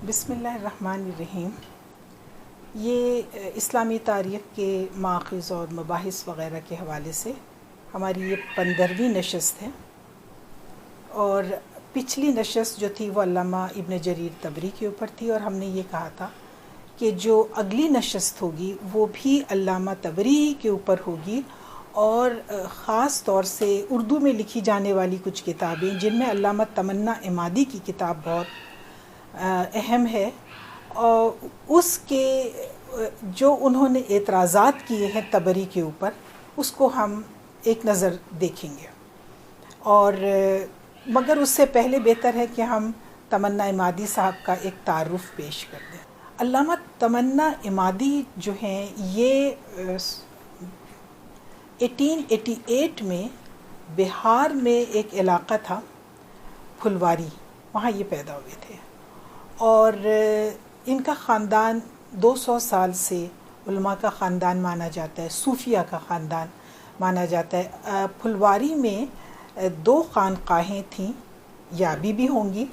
بسم اللہ الرحمن الرحیم۔ یہ اسلامی تاریخ کے ماخذ اور مباحث وغیرہ کے حوالے سے ہماری یہ 15ویں نشست ہے، اور پچھلی نشست جو تھی وہ علامہ ابن جریر طبری کے اوپر تھی، اور ہم نے یہ کہا تھا کہ جو اگلی نشست ہوگی وہ بھی علامہ طبری کے اوپر ہوگی، اور خاص طور سے اردو میں لکھی جانے والی کچھ کتابیں جن میں علامہ تمنا عمادی کی کتاب بہت اہم ہے، اور اس کے جو انہوں نے اعتراضات کیے ہیں طبری کے اوپر اس کو ہم ایک نظر دیکھیں گے، اور مگر اس سے پہلے بہتر ہے کہ ہم تمنا عمادی صاحب کا ایک تعارف پیش کر دیں۔ علامہ تمنا عمادی جو ہیں یہ 1888 میں بہار میں ایک علاقہ تھا پھلواری، وہاں یہ پیدا ہوئے تھے، اور ان کا خاندان 200 سال سے علماء کا خاندان مانا جاتا ہے، صوفیہ کا خاندان مانا جاتا ہے۔ پھلواری میں 2 خانقاہیں تھیں یا ابھی بھی ہوں گی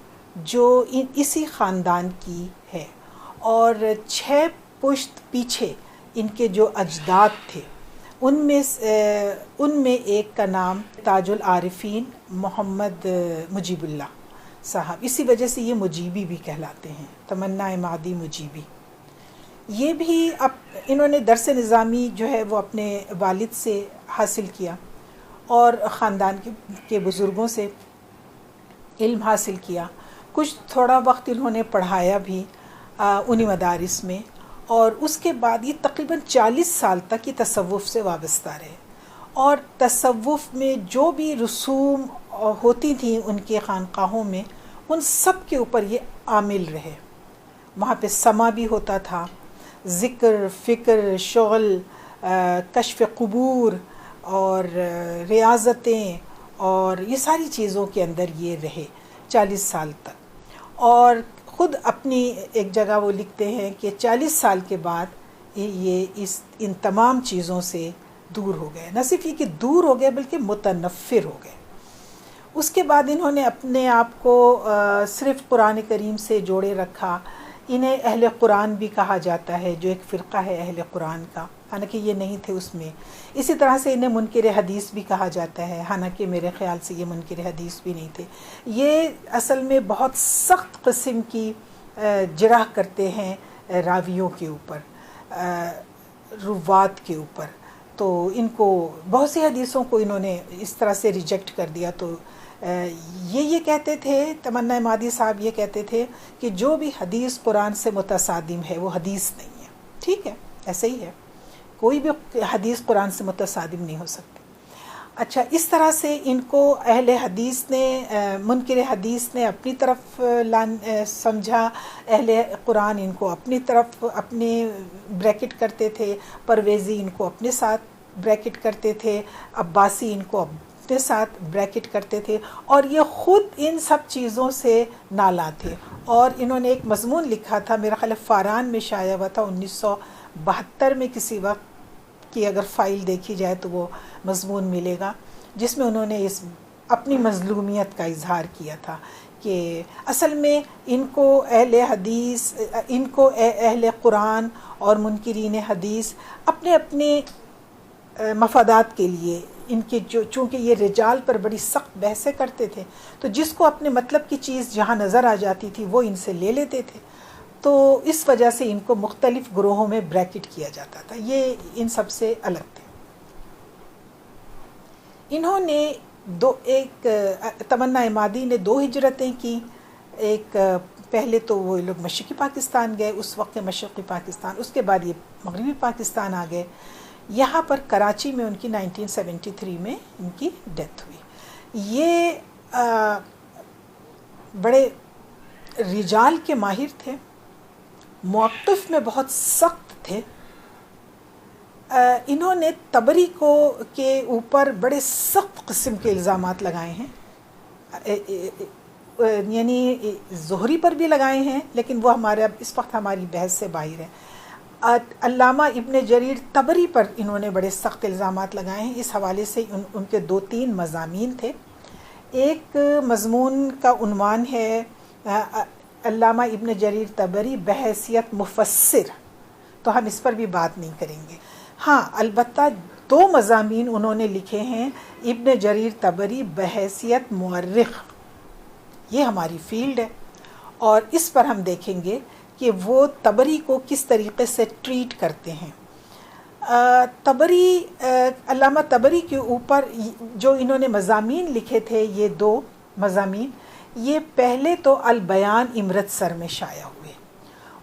جو اسی خاندان کی ہے، اور 6 پشت پیچھے ان کے جو اجداد تھے ان میں ایک کا نام تاج العارفین محمد مجیب اللہ صاحب، اسی وجہ سے یہ مجیبی بھی کہلاتے ہیں، تمنا عمادی مجیبی۔ یہ بھی انہوں نے درس نظامی جو ہے وہ اپنے والد سے حاصل کیا، اور خاندان کے بزرگوں سے علم حاصل کیا، کچھ تھوڑا وقت انہوں نے پڑھایا بھی انہی مدارس میں، اور اس کے بعد یہ تقریباً 40 سال تک یہ تصوف سے وابستہ رہے، اور تصوف میں جو بھی رسوم ہوتی تھیں ان کے خانقاہوں میں ان سب کے اوپر یہ عامل رہے۔ وہاں پہ سما بھی ہوتا تھا، ذکر، فکر، شغل، کشف قبور اور ریاضتیں، اور یہ ساری چیزوں کے اندر یہ رہے 40 سال تک، اور خود اپنی ایک جگہ وہ لکھتے ہیں کہ 40 سال کے بعد یہ ان تمام چیزوں سے دور ہو گئے، نہ صرف یہ کہ دور ہو گئے بلکہ متنفر ہو گئے۔ اس کے بعد انہوں نے اپنے آپ کو صرف قرآن کریم سے جوڑے رکھا، انہیں اہل قرآن بھی کہا جاتا ہے، جو ایک فرقہ ہے اہل قرآن کا، حالانکہ یہ نہیں تھے اس میں۔ اسی طرح سے انہیں منکر حدیث بھی کہا جاتا ہے، حالانکہ میرے خیال سے یہ منکر حدیث بھی نہیں تھے۔ یہ اصل میں بہت سخت قسم کی جرح کرتے ہیں راویوں کے اوپر، روات کے اوپر، تو ان کو بہت سی حدیثوں کو انہوں نے اس طرح سے ریجیکٹ کر دیا۔ تو یہ کہتے تھے، تمنا عمادی صاحب یہ کہتے تھے کہ جو بھی حدیث قرآن سے متصادم ہے وہ حدیث نہیں ہے۔ ٹھیک ہے، ایسے ہی ہے، کوئی بھی حدیث قرآن سے متصادم نہیں ہو سکتی۔ اچھا، اس طرح سے ان کو اہل حدیث نے، منکر حدیث نے اپنی طرف سمجھا، اہل قرآن ان کو اپنی طرف اپنے بریکٹ کرتے تھے، پرویزی ان کو اپنے ساتھ بریکٹ کرتے تھے، عباسی ان کو اپنے ساتھ بریکٹ کرتے تھے، اور یہ خود ان سب چیزوں سے نالاں تھے۔ اور انہوں نے ایک مضمون لکھا تھا، میرا خیال فاران میں شائع ہوا تھا 1972 میں، کسی وقت کی اگر فائل دیکھی جائے تو وہ مضمون ملے گا، جس میں انہوں نے اپنی مظلومیت کا اظہار کیا تھا کہ اصل میں ان کو اہل حدیث، ان کو اہل قرآن اور منکرین حدیث اپنے اپنے مفادات کے لیے، ان کے چونکہ یہ رجال پر بڑی سخت بحثیں کرتے تھے، تو جس کو اپنے مطلب کی چیز جہاں نظر آ جاتی تھی وہ ان سے لے لیتے تھے، تو اس وجہ سے ان کو مختلف گروہوں میں بریکٹ کیا جاتا تھا، یہ ان سب سے الگ تھے۔ انہوں نے تمنا عمادی نے 2 ہجرتیں کی، ایک پہلے تو وہ لوگ مشرقی پاکستان گئے، اس وقت مشرقی پاکستان، اس کے بعد یہ مغربی پاکستان آ گئے۔ یہاں پر کراچی میں ان کی 1973 میں ان کی ڈیتھ ہوئی۔ یہ بڑے رجال کے ماہر تھے، موقف میں بہت سخت تھے۔ انہوں نے طبری کے اوپر بڑے سخت قسم کے الزامات لگائے ہیں، یعنی زہری پر بھی لگائے ہیں، لیکن وہ اس وقت ہماری بحث سے باہر ہے۔ علامہ ابن جریر طبری پر انہوں نے بڑے سخت الزامات لگائے ہیں۔ اس حوالے سے ان کے 2-3 مضامین تھے۔ ایک مضمون کا عنوان ہے علامہ ابن جریر طبری بحیثیت مفسر، تو ہم اس پر بھی بات نہیں کریں گے. ہاں البتہ 2 مضامین انہوں نے لکھے ہیں ابن جریر طبری بحیثیت مورخ، یہ ہماری فیلڈ ہے، اور اس پر ہم دیکھیں گے کہ وہ طبری کو کس طریقے سے ٹریٹ کرتے ہیں. طبری، علامہ طبری کے اوپر جو انہوں نے مضامین لکھے تھے، یہ 2 مضامین، یہ پہلے تو البیان امرتسر میں شائع ہوئے،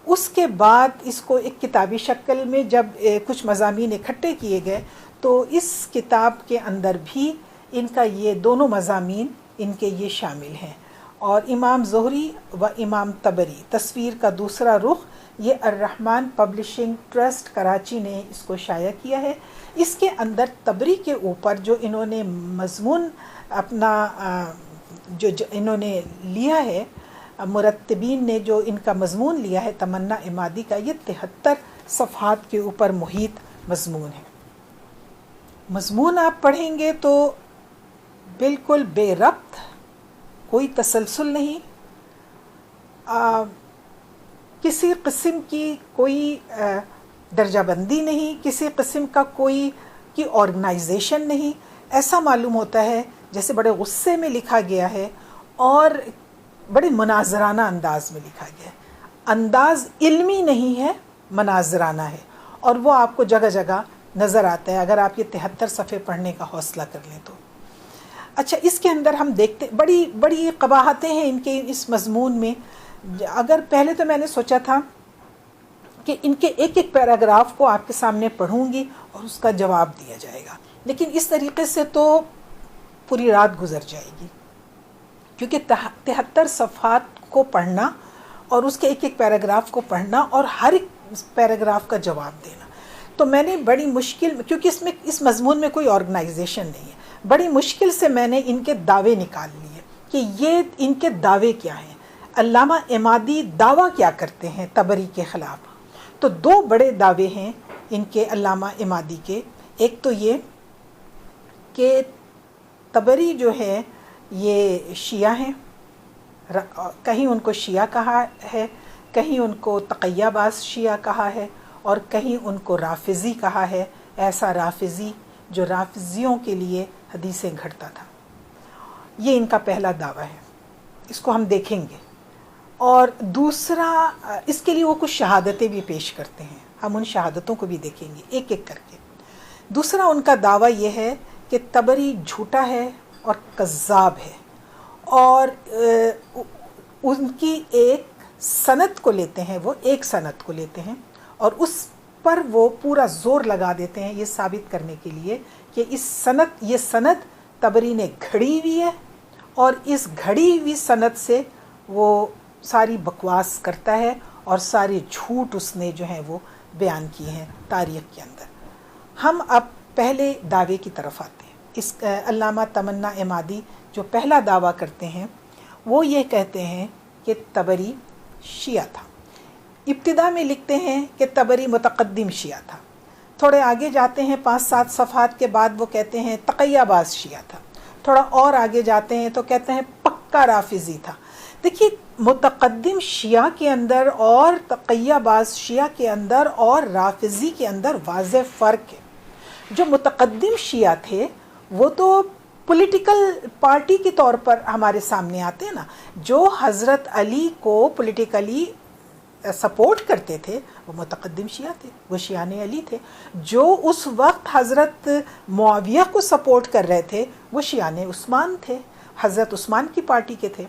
اس کے بعد اس کو ایک کتابی شکل میں جب کچھ مضامین اکٹھے کیے گئے تو اس کتاب کے اندر بھی ان کا یہ دونوں مضامین ان کے یہ شامل ہیں. اور امام زہری و امام طبری تصویر کا دوسرا رخ، یہ الرحمن پبلشنگ ٹرسٹ کراچی نے اس کو شائع کیا ہے. اس کے اندر طبری کے اوپر جو انہوں نے مضمون اپنا جو انہوں نے لیا ہے، مرتبین نے جو ان کا مضمون لیا ہے تمنا عمادی کا، یہ 73 صفحات کے اوپر محیط مضمون ہے. مضمون آپ پڑھیں گے تو بالکل بے ربط، کوئی تسلسل نہیں، کسی قسم کی کوئی درجہ بندی نہیں، کسی قسم کا کوئی آرگنائزیشن نہیں. ایسا معلوم ہوتا ہے جیسے بڑے غصے میں لکھا گیا ہے اور بڑے مناظرانہ انداز میں لکھا گیا ہے. انداز علمی نہیں ہے، مناظرانہ ہے، اور وہ آپ کو جگہ جگہ نظر آتا ہے اگر آپ یہ 73 صفحے پڑھنے کا حوصلہ کر لیں تو. اچھا، اس کے اندر ہم دیکھتے بڑی بڑی قباحتیں ہیں ان کے اس مضمون میں. اگر پہلے تو میں نے سوچا تھا کہ ان کے ایک ایک پیراگراف کو آپ کے سامنے پڑھوں گی اور اس کا جواب دیا جائے گا، لیکن اس طریقے سے تو پوری رات گزر جائے گی، کیونکہ 73 صفحات کو پڑھنا اور اس کے ایک ایک پیراگراف کو پڑھنا اور ہر ایک پیراگراف کا جواب دینا، تو میں نے بڑی مشکل، کیونکہ اس مضمون میں کوئی آرگنائزیشن نہیں ہے، بڑی مشکل سے میں نے ان کے دعوے نکال لیے کہ یہ ان کے دعوے کیا ہیں. علامہ عمادی دعویٰ کیا کرتے ہیں طبری کے خلاف؟ تو 2 بڑے دعوے ہیں ان کے علامہ عمادی کے. ایک تو یہ کہ طبری جو ہے یہ شیعہ ہیں، کہیں ان کو شیعہ کہا ہے، کہیں ان کو تقیہ باز شیعہ کہا ہے، اور کہیں ان کو رافضی کہا ہے، ایسا رافضی جو رافضیوں کے لیے حدیثیں گھڑتا تھا. یہ ان کا پہلا دعویٰ ہے، اس کو ہم دیکھیں گے. اور دوسرا، اس کے لیے وہ کچھ شہادتیں بھی پیش کرتے ہیں، ہم ان شہادتوں کو بھی دیکھیں گے ایک ایک کر کے. دوسرا ان کا دعویٰ یہ ہے کہ طبری جھوٹا ہے اور کذاب ہے، اور ان کی ایک سند کو لیتے ہیں، وہ ایک سند کو لیتے ہیں اور اس پر وہ پورا زور لگا دیتے ہیں یہ ثابت کرنے کے لیے کہ یہ سند طبری نے گھڑی ہوئی ہے، اور اس گھڑی ہوئی سند سے وہ ساری بکواس کرتا ہے اور سارے جھوٹ اس نے جو ہیں وہ بیان کیے ہیں تاریخ کے اندر. ہم اب پہلے دعوے کی طرف آتے ہیں. اس علامہ تمنا عمادی جو پہلا دعویٰ کرتے ہیں وہ یہ کہتے ہیں کہ طبری شیعہ تھا. ابتدا میں لکھتے ہیں کہ طبری متقدم شیعہ تھا، تھوڑے آگے جاتے ہیں 5-7 صفحات کے بعد وہ کہتے ہیں تقیہ باز شیعہ تھا، تھوڑا اور آگے جاتے ہیں تو کہتے ہیں پکا رافضی تھا. دیکھیے، متقدم شیعہ کے اندر اور تقیہ باز شیعہ کے اندر اور رافضی کے اندر واضح فرق ہے. جو متقدم شیعہ تھے وہ تو پولیٹیکل پارٹی کے طور پر ہمارے سامنے آتے ہیں نا، جو حضرت علی کو پولیٹیکلی سپورٹ کرتے تھے وہ متقدم شیعہ تھے، وہ شیعان علی تھے. جو اس وقت حضرت معاویہ کو سپورٹ کر رہے تھے وہ شیعان عثمان تھے، حضرت عثمان کی پارٹی کے تھے.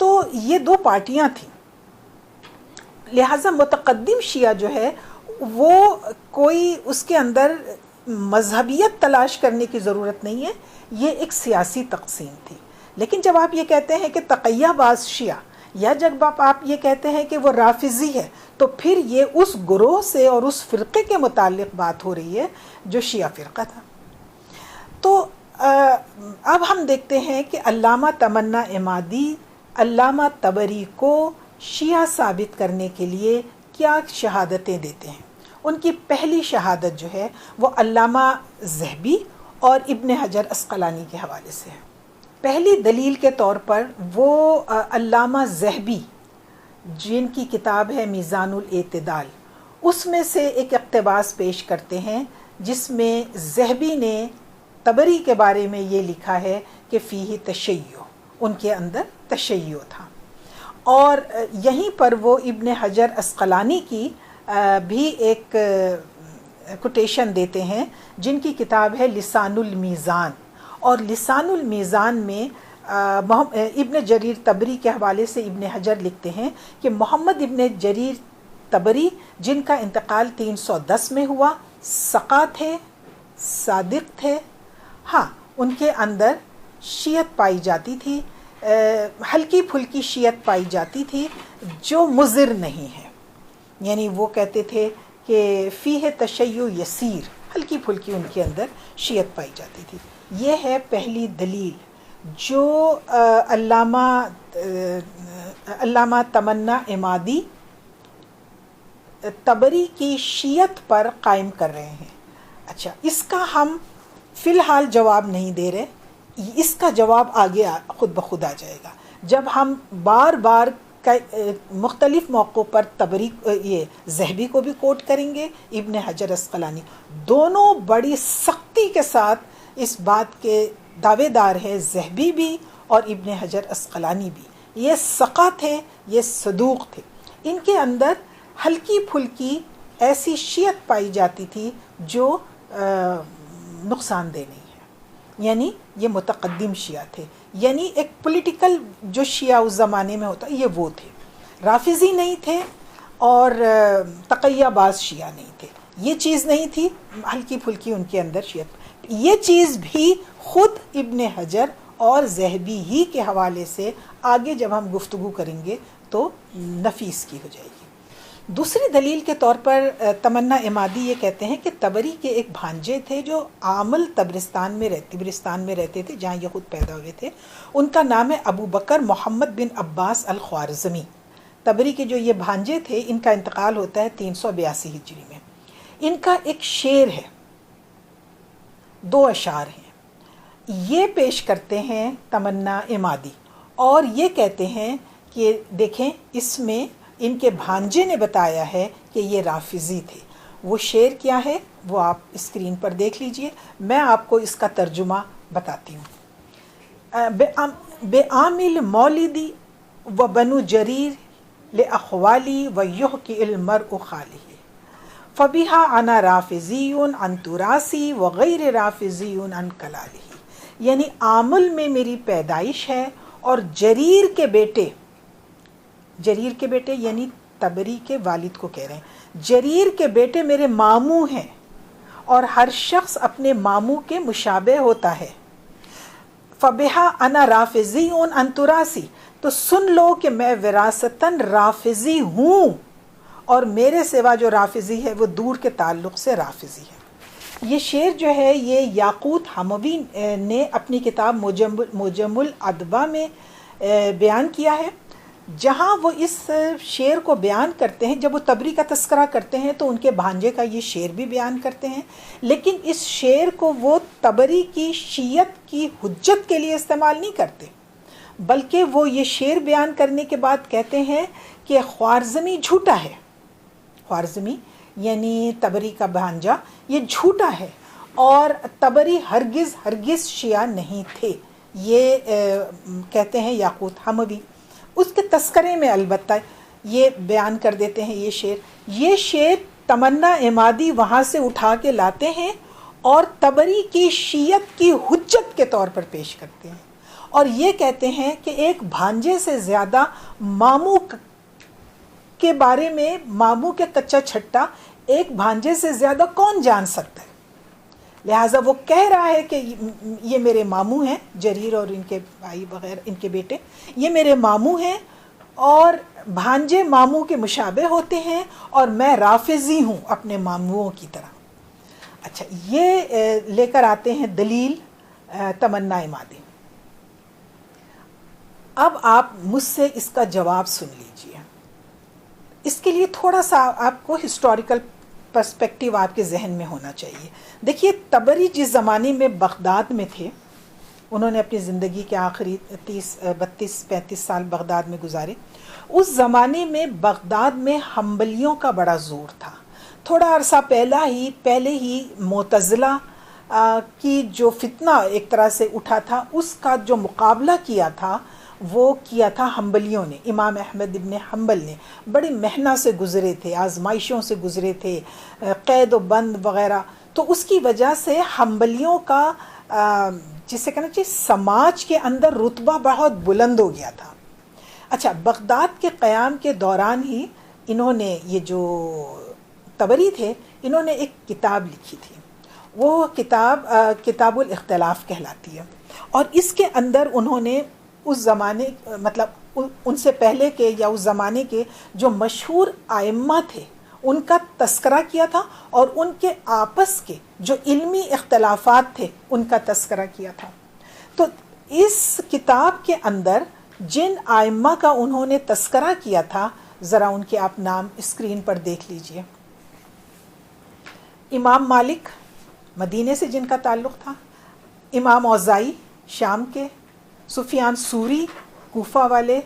تو یہ 2 پارٹیاں تھیں. لہٰذا متقدم شیعہ جو ہے وہ کوئی اس کے اندر مذہبیت تلاش کرنے کی ضرورت نہیں ہے، یہ ایک سیاسی تقسیم تھی. لیکن جب آپ یہ کہتے ہیں کہ تقیہ باز شیعہ، یا جب آپ یہ کہتے ہیں کہ وہ رافضی ہے، تو پھر یہ اس گروہ سے اور اس فرقے کے متعلق بات ہو رہی ہے جو شیعہ فرقہ تھا. تو اب ہم دیکھتے ہیں کہ علامہ تمنا عمادی علامہ طبری کو شیعہ ثابت کرنے کے لیے کیا شہادتیں دیتے ہیں. ان کی پہلی شہادت جو ہے وہ علامہ ذہبی اور ابن حجر عسقلانی کے حوالے سے ہے. پہلی دلیل کے طور پر وہ علامہ ذہبی جن کی کتاب ہے میزان الاعتدال، اس میں سے ایک اقتباس پیش کرتے ہیں جس میں ذہبی نے طبری کے بارے میں یہ لکھا ہے کہ فیہ تشیع، ان کے اندر تشیع تھا. اور یہیں پر وہ ابن حجر عسقلانی کی بھی ایک کوٹیشن دیتے ہیں جن کی کتاب ہے لسان المیزان. اور لسان المیزان میں ابن جریر طبری کے حوالے سے ابن حجر لکھتے ہیں کہ محمد ابن جریر طبری جن کا انتقال 310 میں ہوا، ثقہ تھے، صادق تھے. ہاں، ان کے اندر شیعت پائی جاتی تھی، ہلکی پھلکی شیعت پائی جاتی تھی جو مضر نہیں ہے. یعنی وہ کہتے تھے کہ فیہ تشیع یسیر، ہلکی پھلکی ان کے اندر شیعت پائی جاتی تھی. یہ ہے پہلی دلیل جو علامہ تمنا عمادی طبری کی شیعت پر قائم کر رہے ہیں. اچھا، اس کا ہم فی الحال جواب نہیں دے رہے، اس کا جواب آگے خود بخود آ جائے گا جب ہم بار بار مختلف موقعوں پر طبری یہ ذہبی کو بھی کوٹ کریں گے، ابن حجر عسقلانی. دونوں بڑی سختی کے ساتھ اس بات کے دعوے دار ہیں، ذہبی بھی اور ابن حجر عسقلانی بھی. یہ ثقہ تھے، یہ صدوق تھے. ان کے اندر ہلکی پھلکی ایسی شیعت پائی جاتی تھی جو نقصان دہ نہیں ہے. یعنی یہ متقدم شیعہ تھے، یعنی ایک پولیٹیکل جو شیعہ اس زمانے میں ہوتا یہ وہ تھے. رافضی نہیں تھے اور تقیہ باز شیعہ نہیں تھے. یہ چیز نہیں تھی ہلکی پھلکی ان کے اندر شیعت. یہ چیز بھی خود ابن حجر اور ذہبی ہی کے حوالے سے آگے جب ہم گفتگو کریں گے تو نفیس کی ہو جائے گی. دوسری دلیل کے طور پر تمنا عمادی یہ کہتے ہیں کہ طبری کے ایک بھانجے تھے جو عامل تبرستان میں رہتے تھے جہاں یہ خود پیدا ہوئے تھے. ان کا نام ہے ابو بکر محمد بن عباس الخوارزمی. طبری کے جو یہ بھانجے تھے ان کا انتقال ہوتا ہے 382 ہجری میں. ان کا ایک شعر ہے، 2 اشعار ہیں. یہ پیش کرتے ہیں تمنا عمادی اور یہ کہتے ہیں کہ دیکھیں اس میں ان کے بھانجے نے بتایا ہے کہ یہ رافضی تھے. وہ شعر کیا ہے وہ آپ اسکرین پر دیکھ لیجئے، میں آپ کو اس کا ترجمہ بتاتی ہوں. بے عامل مولیدی و بنو جریر لأخوالی و یحکی المرء خالی فبیہا انا رافضی عن تراسی و غیر رافضی عن کلالی. یعنی عامل میں میری پیدائش ہے اور جریر کے بیٹے یعنی طبری کے والد کو کہہ رہے ہیں، جریر کے بیٹے میرے ماموں ہیں اور ہر شخص اپنے ماموں کے مشابہ ہوتا ہے. فبہا انا رافضی عن تراسی، تو سن لو کہ میں وراثتاً رافضی ہوں اور میرے سوا جو رافضی ہے وہ دور کے تعلق سے رافضی ہے. یہ شعر جو ہے یہ یاقوت حموی نے اپنی کتاب موجم الادبا میں بیان کیا ہے، جہاں وہ اس شعر کو بیان کرتے ہیں. جب وہ طبری کا تذکرہ کرتے ہیں تو ان کے بھانجے کا یہ شعر بھی بیان کرتے ہیں، لیکن اس شعر کو وہ طبری کی شیعت کی حجت کے لیے استعمال نہیں کرتے، بلکہ وہ یہ شعر بیان کرنے کے بعد کہتے ہیں کہ خوارزمی جھوٹا ہے. خوارزمی یعنی طبری کا بھانجا یہ جھوٹا ہے اور طبری ہرگز شیعہ نہیں تھے. یہ کہتے ہیں یاقوت حموی. اس کے تذکرے میں البتہ یہ بیان کر دیتے ہیں یہ شعر تمنا عمادی وہاں سے اٹھا کے لاتے ہیں اور طبری کی شیعت کی حجت کے طور پر پیش کرتے ہیں اور یہ کہتے ہیں کہ ایک بھانجے سے زیادہ ماموں کے بارے میں، ماموں کے کچا چھٹا ایک بھانجے سے زیادہ کون جان سکتا ہے. لہٰذا وہ کہہ رہا ہے کہ یہ میرے ماموں ہیں، جریر اور ان کے بھائی وغیرہ ان کے بیٹے یہ میرے ماموں ہیں اور بھانجے ماموں کے مشابہ ہوتے ہیں اور میں رافضی ہوں اپنے ماموں کی طرح. اچھا، یہ لے کر آتے ہیں دلیل تمنا عمادی. اب آپ مجھ سے اس کا جواب سن لیجئے. اس کے لیے تھوڑا سا آپ کو ہسٹوریکل پرسپیکٹیو آپ کے ذہن میں ہونا چاہیے. دیکھیے طبری جس زمانے میں بغداد میں تھے انہوں نے اپنی زندگی کے آخری 32-35 سال بغداد میں گزارے. اس زمانے میں بغداد میں حنبلیوں کا بڑا زور تھا. تھوڑا عرصہ پہلے ہی معتزلہ کی جو فتنہ ایک طرح سے اٹھا تھا، اس کا جو مقابلہ کیا تھا وہ کیا تھا حنبلیوں نے. امام احمد ابن حنبل نے بڑی محنت سے گزرے تھے، آزمائشوں سے گزرے تھے، قید و بند وغیرہ. تو اس کی وجہ سے حنبلیوں کا جسے کہنا چاہیے سماج کے اندر رتبہ بہت بلند ہو گیا تھا. اچھا، بغداد کے قیام کے دوران ہی انہوں نے، یہ جو طبری تھے، انہوں نے ایک کتاب لکھی تھی. وہ کتاب الاختلاف کہلاتی ہے. اور اس کے اندر انہوں نے اس زمانے، مطلب ان سے پہلے کے یا اس زمانے کے جو مشہور ائمہ تھے ان کا تذکرہ کیا تھا، اور ان کے آپس کے جو علمی اختلافات تھے ان کا تذکرہ کیا تھا. تو اس کتاب کے اندر جن ائمہ کا انہوں نے تذکرہ کیا تھا، ذرا ان کے آپ نام اسکرین پر دیکھ لیجئے. امام مالک مدینے سے جن کا تعلق تھا، امام اوزائی شام کے، سفیان ثوری کوفہ والے،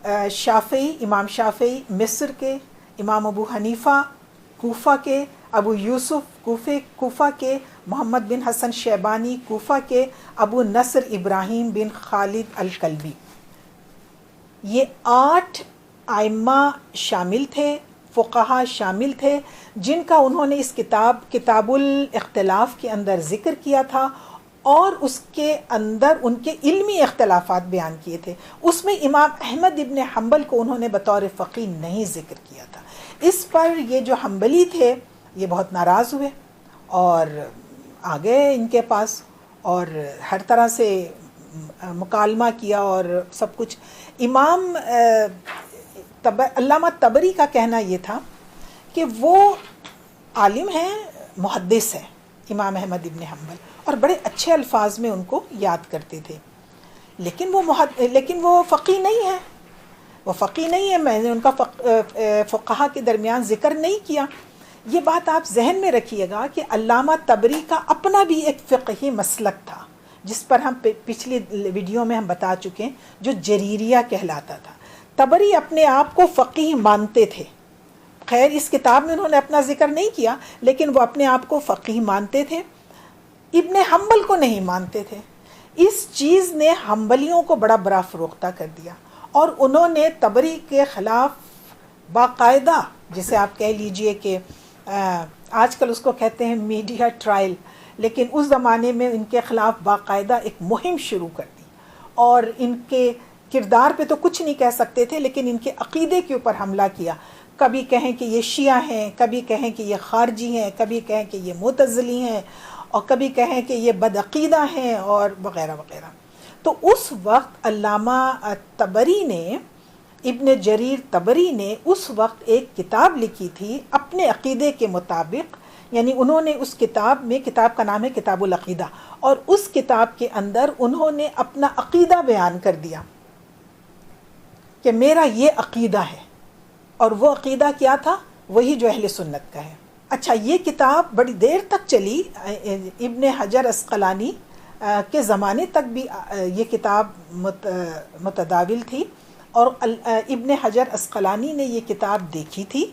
امام شافعی مصر کے، امام ابو حنیفہ کوفہ کے، ابو یوسف کوفہ کے، محمد بن حسن شیبانی کوفہ کے، ابو نصر ابراہیم بن خالد الکلبی. یہ 8 ائمہ شامل تھے، فقہا شامل تھے، جن کا انہوں نے اس کتاب الاختلاف کے اندر ذکر کیا تھا، اور اس کے اندر ان کے علمی اختلافات بیان کیے تھے. اس میں امام احمد ابن حنبل کو انہوں نے بطور فقیہ نہیں ذکر کیا تھا. اس پر یہ جو حنبلی تھے یہ بہت ناراض ہوئے اور آ گئے ان کے پاس، اور ہر طرح سے مکالمہ کیا اور سب کچھ. امام علامہ طبری کا کہنا یہ تھا کہ وہ عالم ہیں، محدث ہیں امام احمد ابن حنبل، اور بڑے اچھے الفاظ میں ان کو یاد کرتے تھے، لیکن وہ فقیہ نہیں ہے. وہ فقیہ نہیں ہے. میں نے ان کا فقہا کے درمیان ذکر نہیں کیا. یہ بات آپ ذہن میں رکھیے گا کہ علامہ طبری کا اپنا بھی ایک فقہی مسلک تھا، جس پر ہم پچھلی ویڈیو میں ہم بتا چکے ہیں، جو جریریہ کہلاتا تھا. طبری اپنے آپ کو فقیہ مانتے تھے. خیر، اس کتاب میں انہوں نے اپنا ذکر نہیں کیا، لیکن وہ اپنے آپ کو فقیہ مانتے تھے. ابن حنبل کو نہیں مانتے تھے. اس چیز نے حنبلیوں کو بڑا برا فروختہ کر دیا، اور انہوں نے طبری کے خلاف باقاعدہ، جسے آپ کہہ لیجئے کہ آج کل اس کو کہتے ہیں میڈیا ٹرائل، لیکن اس زمانے میں ان کے خلاف باقاعدہ ایک مہم شروع کر دی. اور ان کے کردار پہ تو کچھ نہیں کہہ سکتے تھے، لیکن ان کے عقیدے کے اوپر حملہ کیا. کبھی کہیں کہ یہ شیعہ ہیں، کبھی کہیں کہ یہ خارجی ہیں، کبھی کہیں کہ یہ معتزلی ہیں، اور کبھی کہیں کہ یہ بدعقیدہ ہیں، اور وغیرہ وغیرہ. تو اس وقت علامہ طبری نے، ابن جریر طبری نے اس وقت ایک کتاب لکھی تھی اپنے عقیدے کے مطابق. یعنی انہوں نے اس کتاب کا نام ہے کتاب العقیدہ، اور اس کتاب کے اندر انہوں نے اپنا عقیدہ بیان کر دیا کہ میرا یہ عقیدہ ہے. اور وہ عقیدہ کیا تھا؟ وہی جو اہل سنت کا ہے. اچھا، یہ کتاب بڑی دیر تک چلی. ابن حجر اسقلانی کے زمانے تک بھی یہ کتاب متداول تھی، اور ابن حجر اسقلانی نے یہ کتاب دیکھی تھی،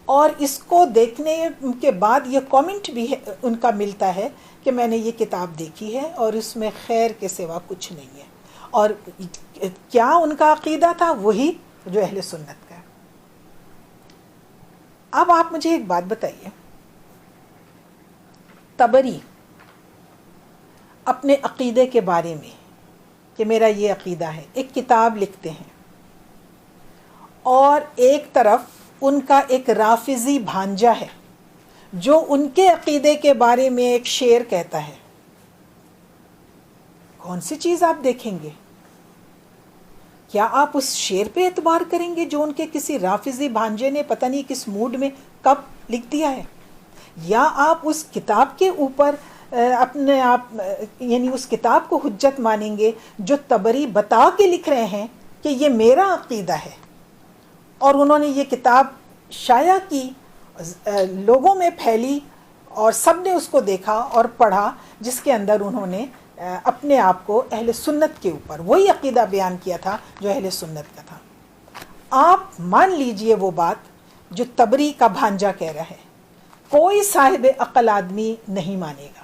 اور اس کو دیکھنے کے بعد یہ کامنٹ بھی ان کا ملتا ہے کہ میں نے یہ کتاب دیکھی ہے اور اس میں خیر کے سوا کچھ نہیں ہے. اور کیا ان کا عقیدہ تھا؟ وہی جو اہل سنت کا ہے. اب آپ مجھے ایک بات بتائیے، طبری اپنے عقیدے کے بارے میں کہ میرا یہ عقیدہ ہے ایک کتاب لکھتے ہیں، اور ایک طرف ان کا ایک رافضی بھانجا ہے جو ان کے عقیدے کے بارے میں ایک شعر کہتا ہے. کون سی چیز آپ دیکھیں گے؟ کیا آپ اس شعر پہ اعتبار کریں گے جو ان کے کسی رافضی بھانجے نے پتہ نہیں کس موڈ میں کب لکھ دیا ہے؟ یا آپ اس کتاب کے اوپر اپنے آپ، یعنی اس کتاب کو حجت مانیں گے جو طبری بتا کے لکھ رہے ہیں کہ یہ میرا عقیدہ ہے، اور انہوں نے یہ کتاب شائع کی، لوگوں میں پھیلی، اور سب نے اس کو دیکھا اور پڑھا، جس کے اندر انہوں نے اپنے آپ کو اہل سنت کے اوپر وہی عقیدہ بیان کیا تھا جو اہل سنت کا تھا۔ آپ مان لیجئے وہ بات جو طبری کا بھانجا کہہ رہا ہے، کوئی صاحب عقل آدمی نہیں مانے گا۔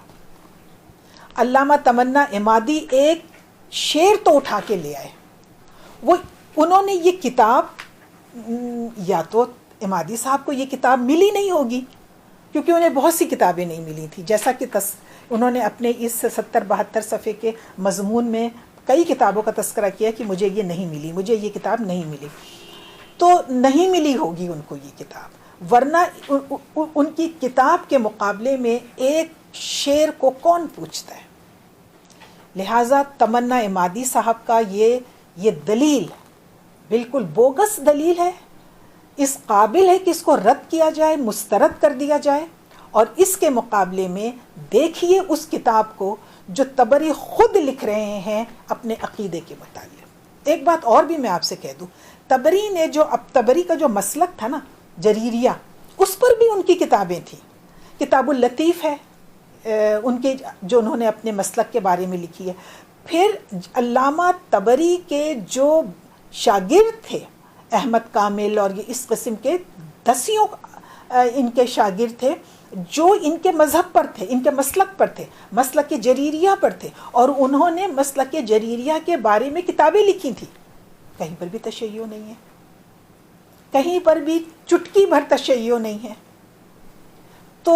علامہ تمنا عمادی ایک شعر تو اٹھا کے لے آئے، انہوں نے یہ کتاب، یا تو عمادی صاحب کو یہ کتاب ملی نہیں ہوگی کیونکہ انہیں بہت سی کتابیں نہیں ملی تھی، جیسا کہ انہوں نے اپنے اس 70-72 صفحے کے مضمون میں کئی کتابوں کا تذکرہ کیا کہ مجھے یہ نہیں ملی، مجھے یہ کتاب نہیں ملی، تو نہیں ملی ہوگی ان کو یہ کتاب، ورنہ ان کی کتاب کے مقابلے میں ایک شعر کو کون پوچھتا ہے۔ لہٰذا تمنا عمادی صاحب کا یہ دلیل بالکل بوگس دلیل ہے، اس قابل ہے کہ اس کو رد کیا جائے، مسترد کر دیا جائے، اور اس کے مقابلے میں دیکھیے اس کتاب کو جو طبری خود لکھ رہے ہیں اپنے عقیدے کے متعلق۔ ایک بات اور بھی میں آپ سے کہہ دوں، طبری کا جو مسلک تھا نا، جریریہ، اس پر بھی ان کی کتابیں تھیں۔ کتاب اللطیف ہے ان کے، جو انہوں نے اپنے مسلک کے بارے میں لکھی ہے۔ پھر علامہ طبری کے جو شاگرد تھے، احمد کامل اور یہ اس قسم کے دسیوں ان کے شاگرد تھے جو ان کے مذہب پر تھے، ان کے مسلک پر تھے، مسلک جریریہ پر تھے، اور انہوں نے مسلک جریریہ کے بارے میں کتابیں لکھی تھیں۔ کہیں پر بھی تشیع نہیں ہے، کہیں پر بھی چٹکی بھر تشیع نہیں ہے، تو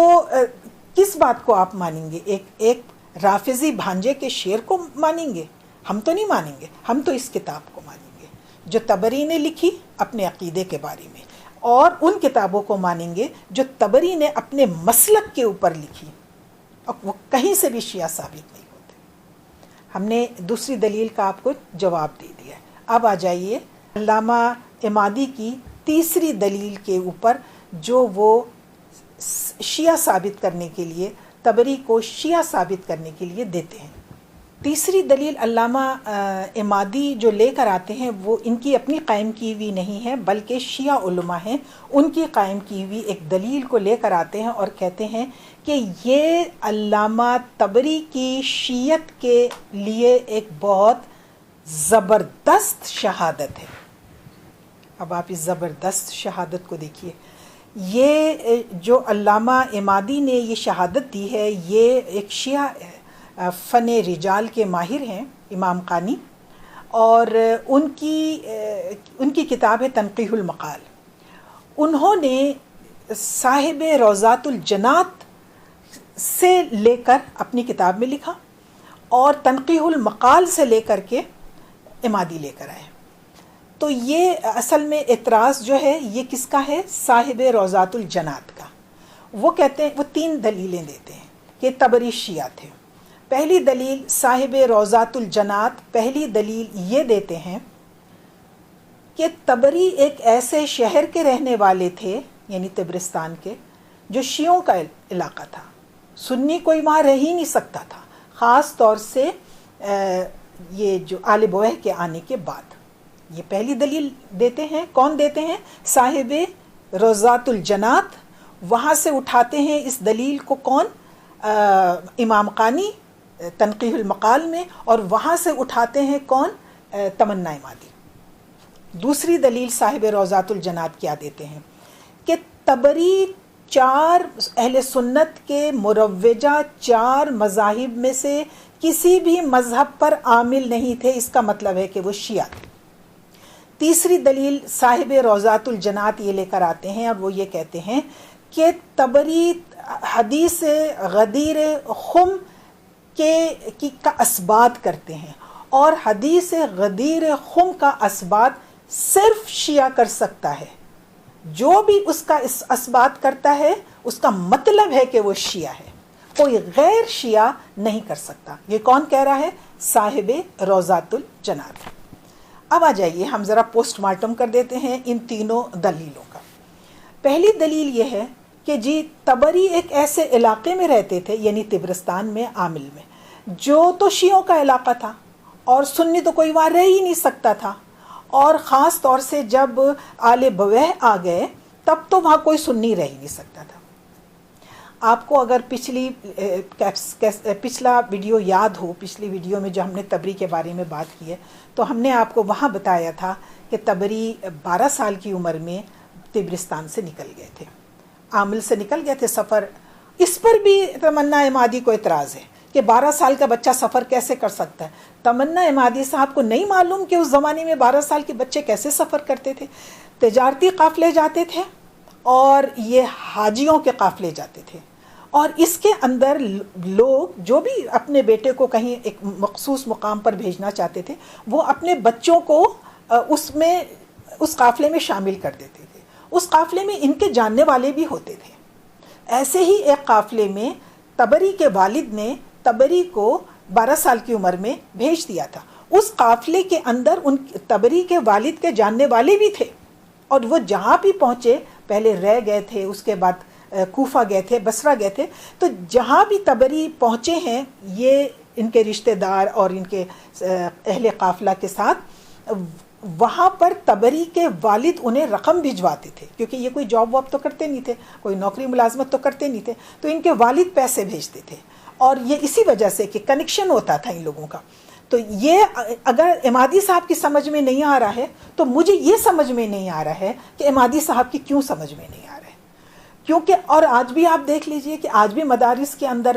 کس بات کو آپ مانیں گے؟ ایک رافضی بھانجے کے شعر کو مانیں گے؟ ہم تو نہیں مانیں گے، ہم تو اس کتاب کو مانیں گے جو طبری نے لکھی اپنے عقیدے کے بارے میں، اور ان کتابوں کو مانیں گے جو طبری نے اپنے مسلک کے اوپر لکھی، اور وہ کہیں سے بھی شیعہ ثابت نہیں ہوتے۔ ہم نے دوسری دلیل کا آپ کو جواب دے دیا ہے۔ اب آ جائیے علامہ عمادی کی تیسری دلیل کے اوپر، جو وہ شیعہ ثابت کرنے کے لیے، طبری کو شیعہ ثابت کرنے کے لیے دیتے ہیں۔ تیسری دلیل علامہ عمادی جو لے کر آتے ہیں وہ ان کی اپنی قائم کی ہوئی نہیں ہے، بلکہ شیعہ علماء ہیں ان کی قائم کی ہوئی ایک دلیل کو لے کر آتے ہیں اور کہتے ہیں کہ یہ علامہ طبری کی شیعت کے لیے ایک بہت زبردست شہادت ہے۔ اب آپ اس زبردست شہادت کو دیکھیے، یہ جو علامہ عمادی نے یہ شہادت دی ہے، یہ ایک شیعہ فن رجال کے ماہر ہیں، امام قانی، اور ان کی کتاب ہے تنقیح المقال۔ انہوں نے صاحب روضات الجنات سے لے کر اپنی کتاب میں لکھا، اور تنقیح المقال سے لے کر کے عمادی لے کر آئے۔ تو یہ اصل میں اعتراض جو ہے یہ کس کا ہے؟ صاحب روضات الجنات کا۔ وہ کہتے ہیں، وہ 3 دلیلیں دیتے ہیں کہ طبری شیعہ تھے۔ پہلی دلیل صاحب روضات الجنات پہلی دلیل یہ دیتے ہیں کہ طبری ایک ایسے شہر کے رہنے والے تھے، یعنی طبرستان کے، جو شیعوں کا علاقہ تھا، سنی کوئی وہاں رہ ہی نہیں سکتا تھا، خاص طور سے یہ جو آل بویہ کے آنے کے بعد۔ یہ پہلی دلیل دیتے ہیں۔ کون دیتے ہیں؟ صاحب روضات الجنات۔ وہاں سے اٹھاتے ہیں اس دلیل کو کون؟ امام قانی تنقیح المقال میں، اور وہاں سے اٹھاتے ہیں کون؟ تمنا عمادی۔ دوسری دلیل صاحب روضات الجنات کیا دیتے ہیں کہ طبری 4 اہل سنت کے مروجہ 4 مذاہب میں سے کسی بھی مذہب پر عامل نہیں تھے، اس کا مطلب ہے کہ وہ شیعہ تھے۔ تیسری دلیل صاحب روضات الجنات یہ لے کر آتے ہیں، اور وہ یہ کہتے ہیں کہ طبری حدیث غدیر خم کا اثبات کرتے ہیں، اور حدیث غدیر خم کا اثبات صرف شیعہ کر سکتا ہے۔ جو بھی اس کا اثبات کرتا ہے اس کا مطلب ہے کہ وہ شیعہ ہے، کوئی غیر شیعہ نہیں کر سکتا۔ یہ کون کہہ رہا ہے؟ صاحب روضات الجنات۔ اب آ جائیے ہم ذرا پوسٹ مارٹم کر دیتے ہیں ان تینوں دلیلوں کا۔ پہلی دلیل یہ ہے کہ جی طبری ایک ایسے علاقے میں رہتے تھے، یعنی طبرستان میں، عامل میں، جو تو شیعوں کا علاقہ تھا، اور سنی تو کوئی وہاں رہ ہی نہیں سکتا تھا، اور خاص طور سے جب آل بویہ آ گئے تب تو وہاں کوئی سنی رہ ہی نہیں سکتا تھا۔ آپ کو اگر پچھلا ویڈیو یاد ہو، پچھلی ویڈیو میں جو ہم نے تبری کے بارے میں بات کی ہے، تو ہم نے آپ کو وہاں بتایا تھا کہ تبری 12 سال کی عمر میں طبرستان سے نکل گئے تھے، عامل سے نکل گئے تھے سفر. اس پر بھی تمنا عمادی کو اعتراض ہے کہ 12 سال کا بچہ سفر کیسے کر سکتا ہے. تمنا عمادی صاحب کو نہیں معلوم کہ اس زمانے میں 12 سال کے بچے کیسے سفر کرتے تھے. تجارتی قافلے جاتے تھے اور یہ حاجیوں کے قافلے جاتے تھے، اور اس کے اندر لوگ جو بھی اپنے بیٹے کو کہیں ایک مخصوص مقام پر بھیجنا چاہتے تھے، وہ اپنے بچوں کو اس قافلے میں شامل کر دیتے تھے. اس قافلے میں ان کے جاننے والے بھی ہوتے تھے. ایسے ہی ایک قافلے میں تبری کے والد نے تبری کو 12 سال کی عمر میں بھیج دیا تھا. اس قافلے کے اندر ان تبری کے والد کے جاننے والے بھی تھے، اور وہ جہاں بھی پہنچے، پہلے رہ گئے تھے، اس کے بعد کوفہ گئے تھے، بصرہ گئے تھے، تو جہاں بھی تبری پہنچے ہیں یہ ان کے رشتہ دار اور ان کے اہل قافلہ کے ساتھ، وہاں پر تبری کے والد انہیں رقم بھجواتے تھے، کیونکہ یہ کوئی جاب واب تو کرتے نہیں تھے، کوئی نوکری ملازمت تو کرتے نہیں تھے، تو ان کے والد پیسے بھیجتے تھے. اور یہ اسی وجہ سے کہ کنیکشن ہوتا تھا ان لوگوں کا. تو یہ اگر عمادی صاحب کی سمجھ میں نہیں آ رہا ہے تو مجھے یہ سمجھ میں نہیں آ رہا ہے کہ عمادی صاحب کی کیوں سمجھ میں نہیں آ رہا ہے. کیونکہ اور آج بھی آپ دیکھ لیجئے کہ آج بھی مدارس کے اندر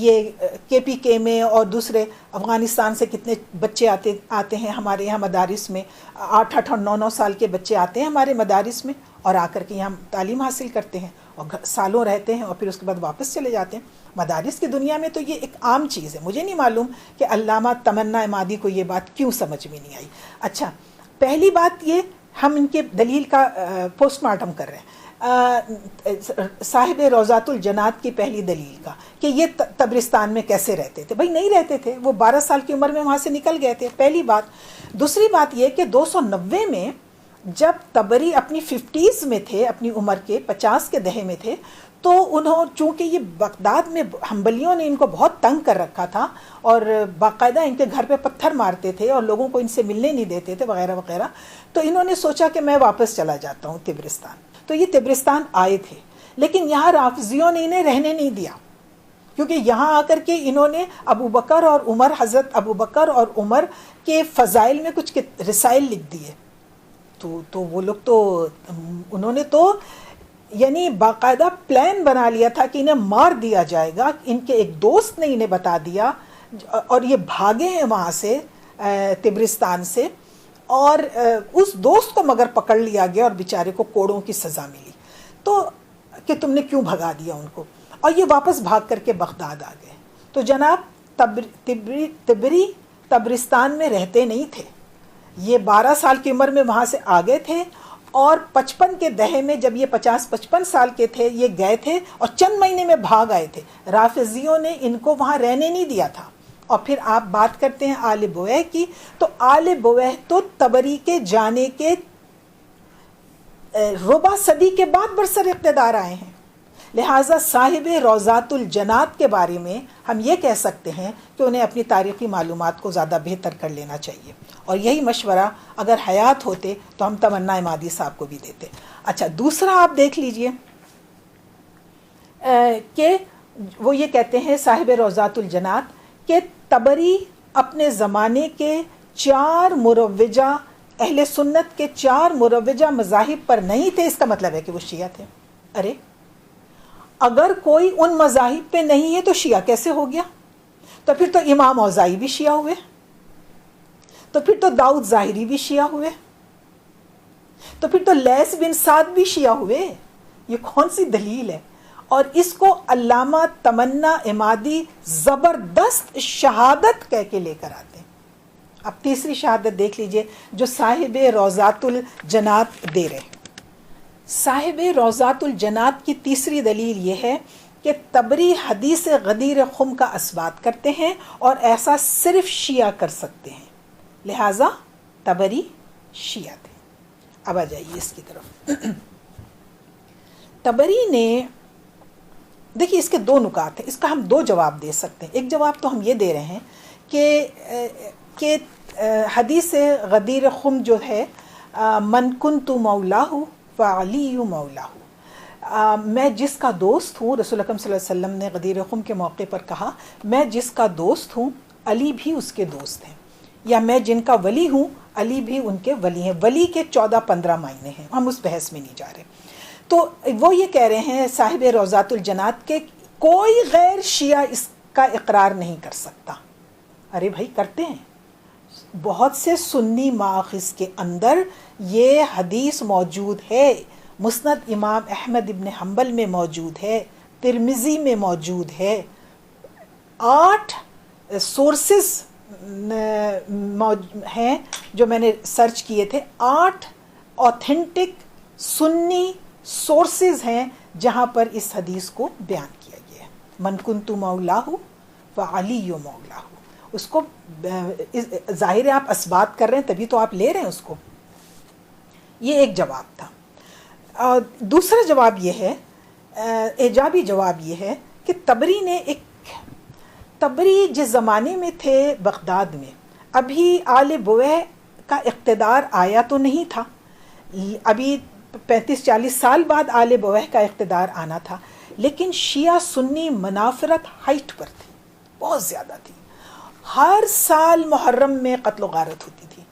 یہ کے پی کے میں اور دوسرے افغانستان سے کتنے بچے آتے ہیں ہمارے یہاں مدارس میں، 8 اور 9 سال کے بچے آتے ہیں ہمارے مدارس میں اور آ کر کے یہاں تعلیم حاصل کرتے ہیں اور سالوں رہتے ہیں اور پھر اس کے بعد واپس چلے جاتے ہیں. مدارس کی دنیا میں تو یہ ایک عام چیز ہے. مجھے نہیں معلوم کہ علامہ تمنا عمادی کو یہ بات کیوں سمجھ میں نہیں آئی. اچھا، پہلی بات یہ، ہم ان کے دلیل کا پوسٹ مارٹم کر رہے ہیں، صاحب روضات الجنات کی پہلی دلیل کا کہ یہ طبرستان میں کیسے رہتے تھے. بھائی نہیں رہتے تھے، وہ 12 سال کی عمر میں وہاں سے نکل گئے تھے، پہلی بات. دوسری بات یہ کہ 290 میں جب تبری اپنی 50s میں تھے، اپنی عمر کے 50 کے دہے میں تھے، تو چونکہ یہ بغداد میں حنبلیوں نے ان کو بہت تنگ کر رکھا تھا اور باقاعدہ ان کے گھر پہ پتھر مارتے تھے اور لوگوں کو ان سے ملنے نہیں دیتے تھے وغیرہ وغیرہ، تو انہوں نے سوچا کہ میں واپس چلا جاتا ہوں طبرستان. تو یہ طبرستان آئے تھے، لیکن یہاں رافضیوں نے انہیں رہنے نہیں دیا، کیونکہ یہاں آ کر کے انہوں نے ابو بکر اور عمر، حضرت ابو بکر اور عمر کے فضائل میں کچھ رسائل لکھ دیے. تو وہ لوگ تو انہوں نے تو یعنی باقاعدہ پلان بنا لیا تھا کہ انہیں مار دیا جائے گا. ان کے ایک دوست نے انہیں بتا دیا اور یہ بھاگے ہیں وہاں سے طبرستان سے، اور اس دوست کو مگر پکڑ لیا گیا اور بیچارے کو کوڑوں کی سزا ملی، تو کہ تم نے کیوں بھگا دیا ان کو، اور یہ واپس بھاگ کر کے بغداد آ گئے. تو جناب تبری طبرستان میں رہتے نہیں تھے، یہ 12 سال کی عمر میں وہاں سے آ گئے تھے، اور 55 کے دہے میں جب یہ 50-55 سال کے تھے یہ گئے تھے اور چند مہینے میں بھاگ آئے تھے. رافضیوں نے ان کو وہاں رہنے نہیں دیا تھا. اور پھر آپ بات کرتے ہیں آل بویہ کی، تو آل بویہ تو تبری کے جانے کے ربع صدی کے بعد برسر اقتدار آئے ہیں. لہٰذا صاحب روضات الجنات کے بارے میں ہم یہ کہہ سکتے ہیں کہ انہیں اپنی تاریخی معلومات کو زیادہ بہتر کر لینا چاہیے، اور یہی مشورہ اگر حیات ہوتے تو ہم تمنا عمادی صاحب کو بھی دیتے. اچھا، دوسرا آپ دیکھ لیجئے کہ وہ یہ کہتے ہیں صاحب روضات الجنات کہ تبری اپنے زمانے کے 4 مروجہ اہل سنت کے 4 مروجہ مذاہب پر نہیں تھے. اس کا مطلب ہے کہ وہ شیعہ تھے. ارے اگر کوئی ان مذاہب پہ نہیں ہے تو شیعہ کیسے ہو گیا؟ تو پھر تو امام اوزاعی بھی شیعہ ہوئے، تو پھر تو داؤد ظاہری بھی شیعہ ہوئے، تو پھر تو لیث بن سعد بھی شیعہ ہوئے. یہ کون سی دلیل ہے؟ اور اس کو علامہ تمنا عمادی زبردست شہادت کہہ کے لے کر آتے ہیں. اب تیسری شہادت دیکھ لیجئے جو صاحب روضات الجنات دے رہے ہیں. صاحب روضات الجنات کی تیسری دلیل یہ ہے کہ تبری حدیث غدیر خم کا اثبات کرتے ہیں اور ایسا صرف شیعہ کر سکتے ہیں، لہٰذا تبری شیعہ تھے. اب آ جائیے اس کی طرف. تبری نے دیکھیے اس کے 2 نکات ہیں، اس کا ہم 2 جواب دے سکتے ہیں. ایک جواب تو ہم یہ دے رہے ہیں کہ حدیث غدیر خم جو ہے من کنت مولاہ فعلی مولاہ، میں جس کا دوست ہوں، رسول اکرم صلی اللہ علیہ وسلم نے غدیر خم کے موقع پر کہا میں جس کا دوست ہوں علی بھی اس کے دوست ہیں، یا میں جن کا ولی ہوں علی بھی ان کے ولی ہیں۔ ولی کے 14-15 معنی ہیں، ہم اس بحث میں نہیں جا رہے۔ تو وہ یہ کہہ رہے ہیں صاحب روضات الجنات کے کوئی غیر شیعہ اس کا اقرار نہیں کر سکتا۔ ارے بھائی کرتے ہیں، بہت سے سنی مآخذ کے اندر یہ حدیث موجود ہے، مسند امام احمد ابن حنبل میں موجود ہے، ترمذی میں موجود ہے، 8 سورسز ہیں جو میں نے سرچ کیے تھے، 8 اوتھینٹک سنی سورسز ہیں جہاں پر اس حدیث کو بیان کیا گیا ہے، من کنت مولاہ فعلی مولاہ۔ اس کو ظاہر ہے آپ اسبات کر رہے ہیں تبھی تو آپ لے رہے ہیں اس کو۔ یہ ایک جواب تھا۔ دوسرا جواب یہ ہے، ایجابی جواب یہ ہے کہ تبری جس زمانے میں تھے بغداد میں، ابھی آل بویہ کا اقتدار آیا تو نہیں تھا، ابھی 35-40 سال بعد آل بویہ کا اقتدار آنا تھا، لیکن شیعہ سنی منافرت ہائٹ پر تھی، بہت زیادہ تھی۔ ہر سال محرم میں قتل و غارت ہوتی تھی،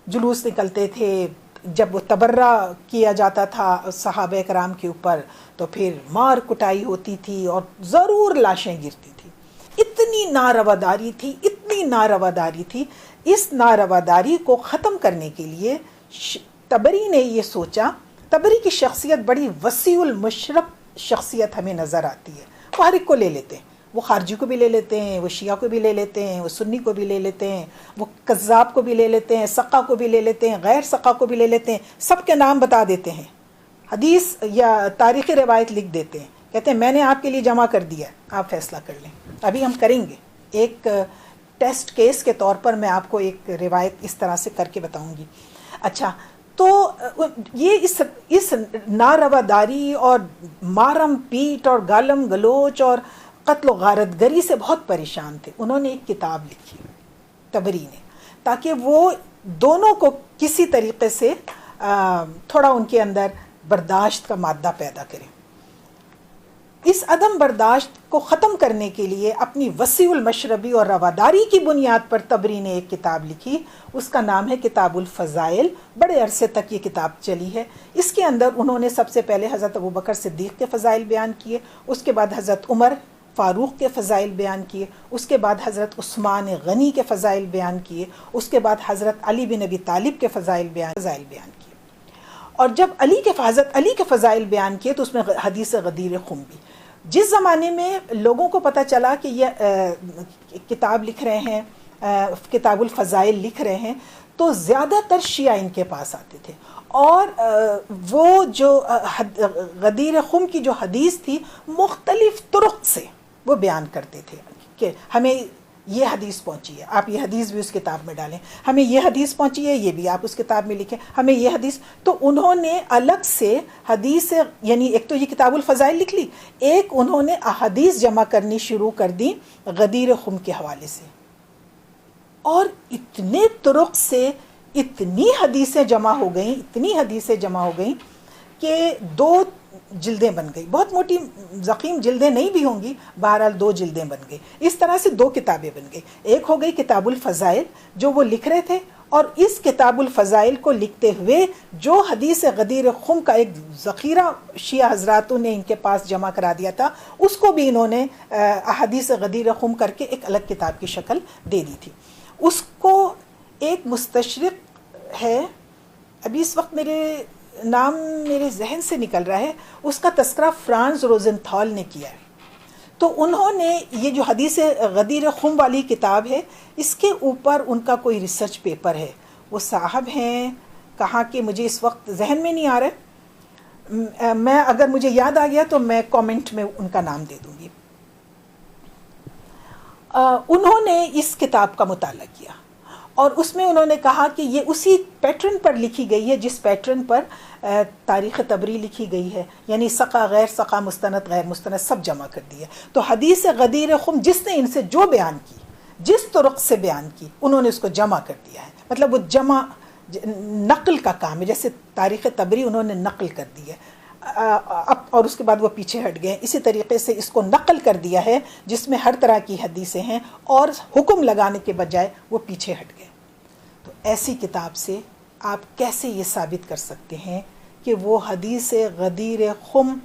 جلوس نکلتے تھے، جب وہ تبرہ کیا جاتا تھا صحابہ کرام کے اوپر تو پھر مار کٹائی ہوتی تھی اور ضرور لاشیں گرتی تھی۔ اتنی نارواداری تھی، اتنی نارواداری تھی۔ اس نارواداری کو ختم کرنے کے لیے تبری نے یہ سوچا، تبری کی شخصیت بڑی وسیع المشرب شخصیت ہمیں نظر آتی ہے، وہ ہر ایک کو لے لیتے ہیں، وہ خارجی کو بھی لے لیتے ہیں، وہ شیعہ کو بھی لے لیتے ہیں، وہ سنی کو بھی لے لیتے ہیں، وہ کذاب کو بھی لے لیتے ہیں، سقہ کو بھی لے لیتے ہیں، غیر سقہ کو بھی لے لیتے ہیں، سب کے نام بتا دیتے ہیں، حدیث یا تاریخی روایت لکھ دیتے ہیں، کہتے ہیں میں نے آپ کے لیے جمع کر دیا، آپ فیصلہ کر لیں۔ ابھی ہم کریں گے ایک ٹیسٹ کیس کے طور پر، میں آپ کو ایک روایت اس طرح سے کر کے بتاؤں گی۔ اچھا، تو یہ اس نارواداری اور مارم پیٹ اور گالم گلوچ اور قتل و غارت گری سے بہت پریشان تھے۔ انہوں نے ایک کتاب لکھی تبری نے، تاکہ وہ دونوں کو کسی طریقے سے تھوڑا ان کے اندر برداشت کا مادہ پیدا کریں۔ اس عدم برداشت کو ختم کرنے کے لیے اپنی وسیع المشربی اور رواداری کی بنیاد پر تبری نے ایک کتاب لکھی، اس کا نام ہے کتاب الفضائل۔ بڑے عرصے تک یہ کتاب چلی ہے۔ اس کے اندر انہوں نے سب سے پہلے حضرت ابوبکر صدیق کے فضائل بیان کیے، اس کے بعد حضرت عمر فاروق کے فضائل بیان کیے، اس کے بعد حضرت عثمان غنی کے فضائل بیان کیے، اس کے بعد حضرت علی بن ابی طالب کے فضائل بیان کیے۔ اور جب حضرت علی کے فضائل بیان کیے تو اس میں حدیث غدیر خم بھی۔ جس زمانے میں لوگوں کو پتہ چلا کہ یہ کتاب لکھ رہے ہیں، کتاب الفضائل لکھ رہے ہیں، تو زیادہ تر شیعہ ان کے پاس آتے تھے، اور وہ جو غدیر خم کی جو حدیث تھی مختلف طرق سے وہ بیان کرتے تھے کہ ہمیں یہ حدیث پہنچی ہے، آپ یہ حدیث بھی اس کتاب میں ڈالیں، ہمیں یہ حدیث پہنچی ہے یہ بھی آپ اس کتاب میں لکھیں، ہمیں یہ حدیث۔ تو انہوں نے الگ سے حدیث، یعنی ایک تو یہ کتاب الفضائل لکھ لی، ایک انہوں نے احادیث جمع کرنی شروع کر دی غدیر خم کے حوالے سے، اور اتنے طرق سے اتنی حدیثیں جمع ہو گئیں کہ 2 جلدیں بن گئی، بہت موٹی ضخیم جلدیں نہیں بھی ہوں گی، بہرحال 2 جلدیں بن گئی۔ اس طرح سے 2 کتابیں بن گئی، ایک ہو گئی کتاب الفضائل جو وہ لکھ رہے تھے، اور اس کتاب الفضائل کو لکھتے ہوئے جو حدیث غدیر خم کا ایک ذخیرہ شیعہ حضراتوں نے ان کے پاس جمع کرا دیا تھا، اس کو بھی انہوں نے احادیث غدیر خم کر کے ایک الگ کتاب کی شکل دے دی تھی۔ اس کو ایک مستشرق ہے، ابھی اس وقت نام میرے ذہن سے نکل رہا ہے، اس کا تذکرہ فرانز روزنتھال نے کیا ہے۔ تو انہوں نے یہ جو حدیث غدیر خم والی کتاب ہے، اس کے اوپر ان کا کوئی ریسرچ پیپر ہے، وہ صاحب ہیں کہاں کے مجھے اس وقت ذہن میں نہیں آ رہا، میں اگر مجھے یاد آ گیا تو میں کامنٹ میں ان کا نام دے دوں گی۔ انہوں نے اس کتاب کا مطالعہ کیا، اور اس میں انہوں نے کہا کہ یہ اسی پیٹرن پر لکھی گئی ہے جس پیٹرن پر تاریخ تبری لکھی گئی ہے، یعنی سقہ غیر سقہ، مستند غیر مستند سب جمع کر دیا۔ تو حدیث غدیر خم جس نے ان سے جو بیان کی، جس طرق سے بیان کی، انہوں نے اس کو جمع کر دیا ہے، مطلب وہ جمع نقل کا کام ہے، جیسے تاریخ تبری انہوں نے نقل کر دی ہے۔ اور اس کے بعد وہ پیچھے ہٹ گئے. اسی طریقے سے اس کو نقل کر دیا ہے جس میں ہر طرح کی حدیثیں ہیں اور حکم لگانے کے بجائے وہ پیچھے ہٹ گئے. تو ایسی کتاب سے آپ کیسے یہ ثابت کر سکتے ہیں کہ وہ حدیث غدیر خم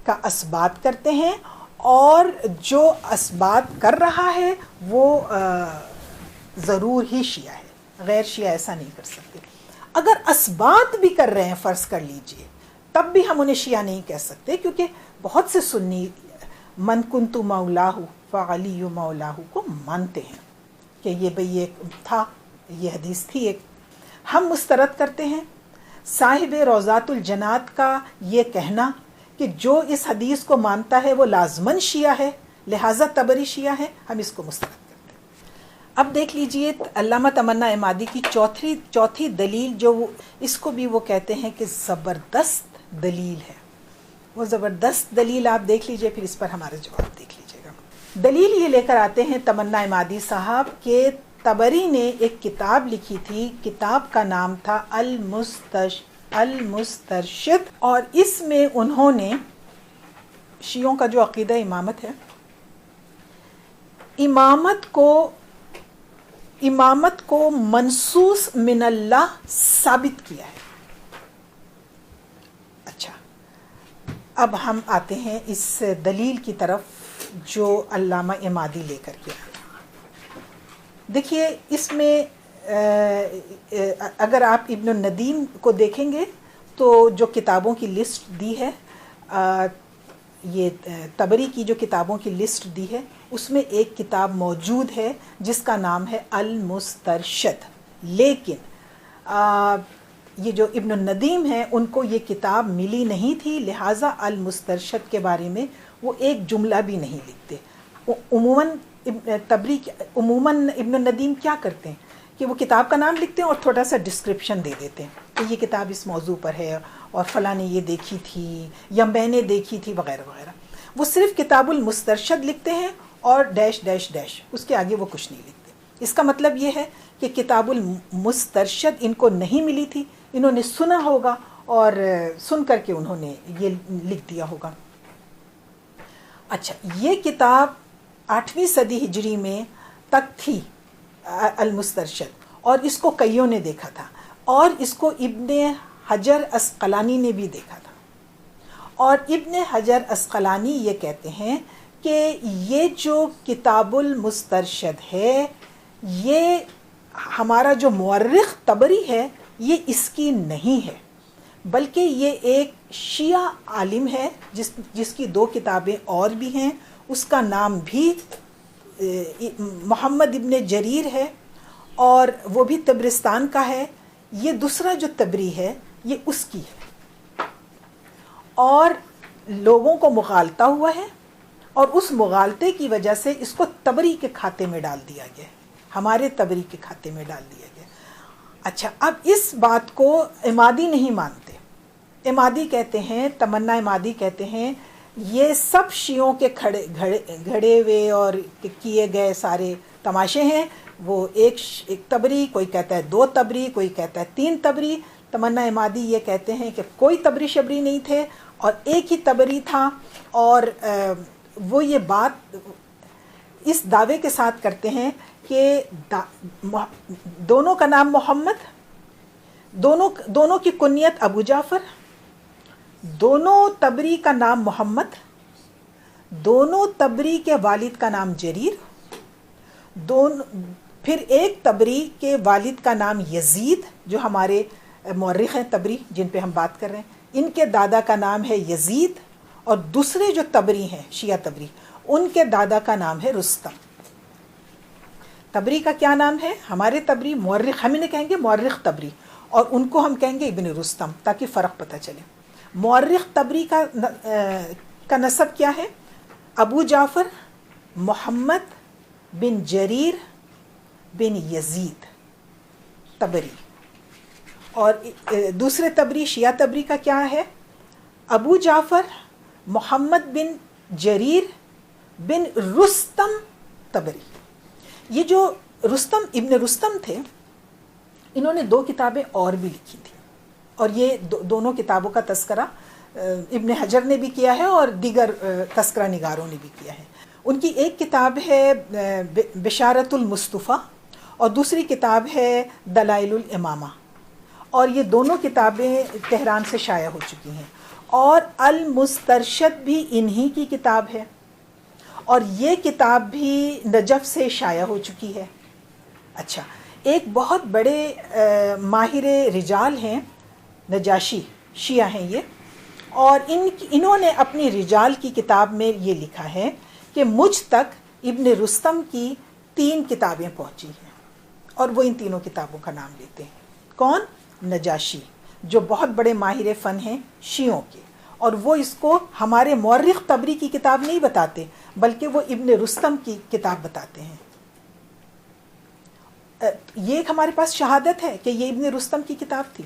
کا اثبات کرتے ہیں اور جو اثبات کر رہا ہے وہ ضرور ہی شیعہ ہے, غیر شیعہ ایسا نہیں کر سکتے. اگر اثبات بھی کر رہے ہیں فرض کر لیجئے تب بھی ہم انہیں شیعہ نہیں کہہ سکتے, کیونکہ بہت سے سنی من کنت مولاہ فعلی مولاہ کو مانتے ہیں کہ یہ بھئی ایک تھا, یہ حدیث تھی ایک. ہم مسترد کرتے ہیں صاحب روضات الجنات کا یہ کہنا کہ جو اس حدیث کو مانتا ہے وہ لازماً شیعہ ہے, لہٰذا طبری شیعہ ہے, ہم اس کو مسترد کرتے ہیں. اب دیکھ لیجئے علامہ تمنا عمادی کی چوتھی دلیل, جو اس کو بھی وہ کہتے ہیں کہ زبردست دلیل ہے. وہ زبردست دلیل آپ دیکھ لیجئے, پھر اس پر ہمارے جواب دیکھ لیجئے گا. دلیل یہ لے کر آتے ہیں تمنا عمادی صاحب کہ طبری نے ایک کتاب لکھی تھی, کتاب کا نام تھا المسترشد, اور اس میں انہوں نے شیعوں کا جو عقیدہ امامت ہے, امامت کو منصوص من اللہ ثابت کیا ہے. اچھا, اب ہم آتے ہیں اس دلیل کی طرف جو علامہ عمادی لے کر کے آئے. دیکھیے اس میں اگر آپ ابن الندیم کو دیکھیں گے تو جو کتابوں کی لسٹ دی ہے, یہ طبری کی جو کتابوں کی لسٹ دی ہے اس میں ایک کتاب موجود ہے جس کا نام ہے المسترشد, لیکن یہ جو ابن الندیم ہیں ان کو یہ کتاب ملی نہیں تھی, لہٰذا المسترشد کے بارے میں وہ ایک جملہ بھی نہیں لکھتے. عموماً ابن الندیم کیا کرتے ہیں کہ وہ کتاب کا نام لکھتے ہیں اور تھوڑا سا ڈسکرپشن دے دیتے ہیں کہ یہ کتاب اس موضوع پر ہے اور فلاں نے یہ دیکھی تھی یا میں نے دیکھی تھی وغیرہ وغیرہ. وہ صرف کتاب المسترشد لکھتے ہیں اور ڈیش ڈیش ڈیش, اس کے آگے وہ کچھ نہیں لکھتے. اس کا مطلب یہ ہے کہ کتاب المسترشد ان کو نہیں ملی تھی, انہوں نے سنا ہوگا اور سن کر کے انہوں نے یہ لکھ دیا ہوگا. اچھا, یہ کتاب 8ویں صدی ہجری میں تک تھی المسترشد, اور اس کو کئیوں نے دیکھا تھا, اور اس کو ابن حجر اسقلانی نے بھی دیکھا تھا. اور ابن حجر اسقلانی یہ کہتے ہیں کہ یہ جو کتاب المسترشد ہے, یہ ہمارا جو مورخ طبری ہے یہ اس کی نہیں ہے, بلکہ یہ ایک شیعہ عالم ہے جس کی 2 کتابیں اور بھی ہیں. اس کا نام بھی محمد ابن جریر ہے اور وہ بھی طبرستان کا ہے. یہ دوسرا جو طبری ہے یہ اس کی ہے, اور لوگوں کو مغالطہ ہوا ہے, اور اس مغالطے کی وجہ سے اس کو طبری کے کھاتے میں ڈال دیا گیا, ہمارے طبری کے کھاتے میں ڈال دیا گیا. اچھا, اب اس بات کو عمادی نہیں مانتے. عمادی کہتے ہیں, تمنا عمادی کہتے ہیں یہ سب شیعوں کے گھڑے ہوئے اور کیے گئے سارے تماشے ہیں. وہ ایک طبری, کوئی کہتا ہے 2 طبری, کوئی کہتا ہے 3 طبری. تمنا عمادی یہ کہتے ہیں کہ کوئی طبری شبری نہیں تھے اور ایک ہی طبری تھا, اور وہ یہ بات اس دعوے کے ساتھ کرتے ہیں کہ دونوں کا نام محمد, دونوں کی کنیت ابو جعفر, دونوں طبری کا نام محمد, دونوں طبری کے والد کا نام جریر, پھر ایک طبری کے والد کا نام یزید جو ہمارے مورخ ہیں طبری جن پہ ہم بات کر رہے ہیں, ان کے دادا کا نام ہے یزید, اور دوسرے جو طبری ہیں شیعہ طبری ان کے دادا کا نام ہے رستم. طبری کا کیا نام ہے؟ ہمارے طبری مورخ, ہم انہیں کہیں گے مورخ طبری, اور ان کو ہم کہیں گے ابن رستم, تاکہ فرق پتہ چلے. مورخ طبری کا نسب کیا ہے؟ ابو جعفر محمد بن جریر بن یزید طبری. اور دوسرے طبری شیعہ طبری کا کیا ہے؟ ابو جعفر محمد بن جریر بن رستم طبری. یہ جو ابن رستم تھے انہوں نے 2 کتابیں اور بھی لکھی تھیں. اور یہ دونوں کتابوں کا تذکرہ ابن حجر نے بھی کیا ہے اور دیگر تذکرہ نگاروں نے بھی کیا ہے. ان کی ایک کتاب ہے بشارت المصطفیٰ اور دوسری کتاب ہے دلائل الامامہ، اور یہ دونوں کتابیں تہران سے شائع ہو چکی ہیں. اور المسترشد بھی انہی کی کتاب ہے، اور یہ کتاب بھی نجف سے شائع ہو چکی ہے. اچھا، ایک بہت بڑے ماہر رجال ہیں نجاشی، شیعہ ہیں یہ، اور انہوں نے اپنی رجال کی کتاب میں یہ لکھا ہے کہ مجھ تک ابن رستم کی 3 کتابیں پہنچی ہیں، اور وہ ان تینوں کتابوں کا نام لیتے ہیں. کون؟ نجاشی، جو بہت بڑے ماہر فن ہیں شیعوں کے، اور وہ اس کو ہمارے مورخ طبری کی کتاب نہیں بتاتے بلکہ وہ ابن رستم کی کتاب بتاتے ہیں. یہ ایک ہمارے پاس شہادت ہے کہ یہ ابن رستم کی کتاب تھی،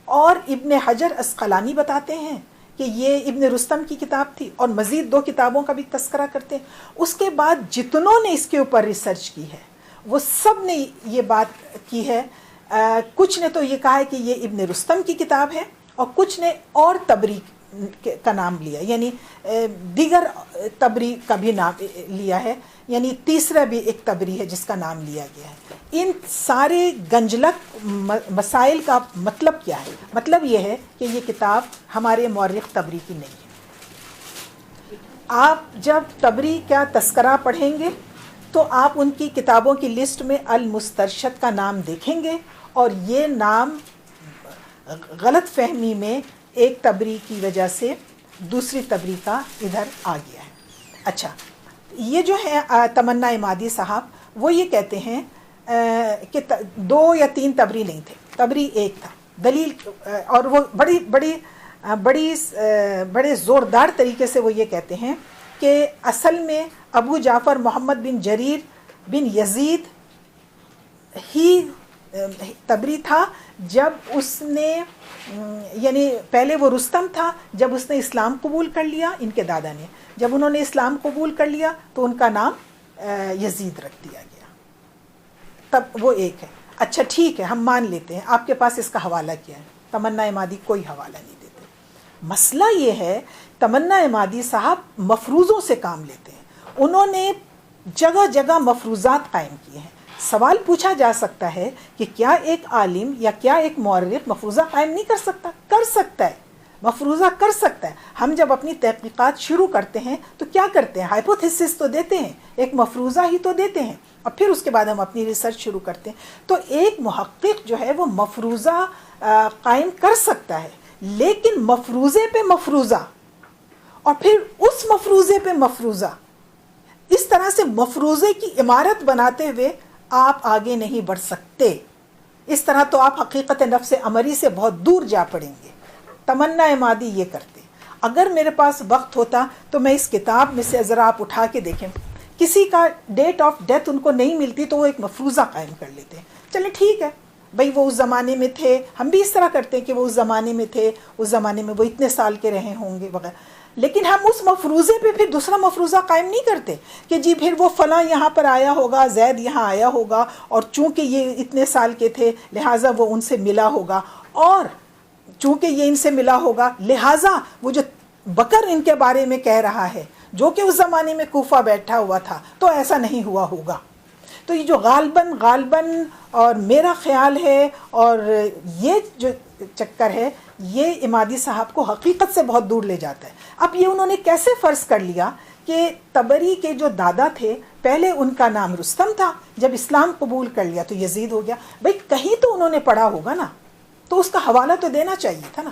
اور ابن حجر اسقلانی بتاتے ہیں کہ یہ ابن رستم کی کتاب تھی، اور مزید 2 کتابوں کا بھی تذکرہ کرتے ہیں. اس کے بعد جتنوں نے اس کے اوپر ریسرچ کی ہے وہ سب نے یہ بات کی ہے. کچھ نے تو یہ کہا ہے کہ یہ ابن رستم کی کتاب ہے، اور کچھ نے اور طبری کا نام لیا، یعنی دیگر طبری کا بھی نام لیا ہے، یعنی تیسرا بھی ایک طبری ہے جس کا نام لیا گیا ہے. ان سارے گنجلک مسائل کا مطلب کیا ہے؟ مطلب یہ ہے کہ یہ کتاب ہمارے مورخ طبری کی نہیں ہے. آپ جب طبری کا تذکرہ پڑھیں گے تو آپ ان کی کتابوں کی لسٹ میں المسترشد کا نام دیکھیں گے، اور یہ نام غلط فہمی میں ایک طبری کی وجہ سے دوسری طبری کا ادھر آ گیا ہے. اچھا، یہ جو ہے تمنا عمادی صاحب، وہ یہ کہتے ہیں کہ 2 یا 3 طبری نہیں تھے، طبری ایک تھا. دلیل، اور وہ بڑے زوردار طریقے سے وہ یہ کہتے ہیں کہ اصل میں ابو جعفر محمد بن جریر بن یزید ہی طبری تھا جب اس نے، یعنی پہلے وہ رستم تھا جب اس نے اسلام قبول کر لیا، ان کے دادا نے جب انہوں نے اسلام قبول کر لیا تو ان کا نام یزید رکھ دیا گیا. تب وہ ایک ہے. اچھا ٹھیک ہے، ہم مان لیتے ہیں آپ کے پاس اس کا حوالہ کیا ہے. تمنا عمادی کوئی حوالہ نہیں دیتے. مسئلہ یہ ہے تمنا عمادی صاحب مفروضوں سے کام لیتے ہیں. انہوں نے جگہ جگہ مفروضات قائم کیے ہیں. سوال پوچھا جا سکتا ہے کہ کیا ایک عالم یا کیا ایک مورخ مفروضہ قائم نہیں کر سکتا؟ کر سکتا ہے، مفروضہ کر سکتا ہے. ہم جب اپنی تحقیقات شروع کرتے ہیں تو کیا کرتے ہیں؟ ہائپوتھیسس تو دیتے ہیں، ایک مفروضہ ہی تو دیتے ہیں، اور پھر اس کے بعد ہم اپنی ریسرچ شروع کرتے ہیں. تو ایک محقق جو ہے وہ مفروضہ قائم کر سکتا ہے، لیکن مفروضے پہ مفروضہ اور پھر اس مفروضے پہ مفروضہ، اس طرح سے مفروضے کی عمارت بناتے ہوئے آپ آگے نہیں بڑھ سکتے. اس طرح تو آپ حقیقت نفس امری سے بہت دور جا پڑیں گے. تمنا عمادی یہ کرتے. اگر میرے پاس وقت ہوتا تو میں اس کتاب میں سے ذرا آپ اٹھا کے دیکھیں، کسی کا ڈیٹ آف ڈیتھ ان کو نہیں ملتی تو وہ ایک مفروضہ قائم کر لیتے ہیں. چلیں ٹھیک ہے بھئی، وہ اس زمانے میں تھے، ہم بھی اس طرح کرتے ہیں کہ وہ اس زمانے میں تھے، اس زمانے میں وہ اتنے سال کے رہے ہوں گے وغیرہ. لیکن ہم اس مفروضے پہ پھر دوسرا مفروضہ قائم نہیں کرتے کہ جی پھر وہ فلاں یہاں پر آیا ہوگا، زید یہاں آیا ہوگا، اور چونکہ یہ اتنے سال کے تھے لہٰذا وہ ان سے ملا ہوگا، اور چونکہ یہ ان سے ملا ہوگا لہٰذا وہ جو بکر ان کے بارے میں کہہ رہا ہے جو کہ اس زمانے میں کوفہ بیٹھا ہوا تھا تو ایسا نہیں ہوا ہوگا. تو یہ جو غالباً اور میرا خیال ہے اور یہ جو چکر ہے یہ عمادی صاحب کو حقیقت سے بہت دور لے جاتا ہے. اب یہ انہوں نے کیسے فرض کر لیا کہ طبری کے جو دادا تھے پہلے ان کا نام رستم تھا، جب اسلام قبول کر لیا تو یزید ہو گیا. بھئی کہیں تو انہوں نے پڑھا ہوگا نا، تو اس کا حوالہ تو دینا چاہیے تھا نا،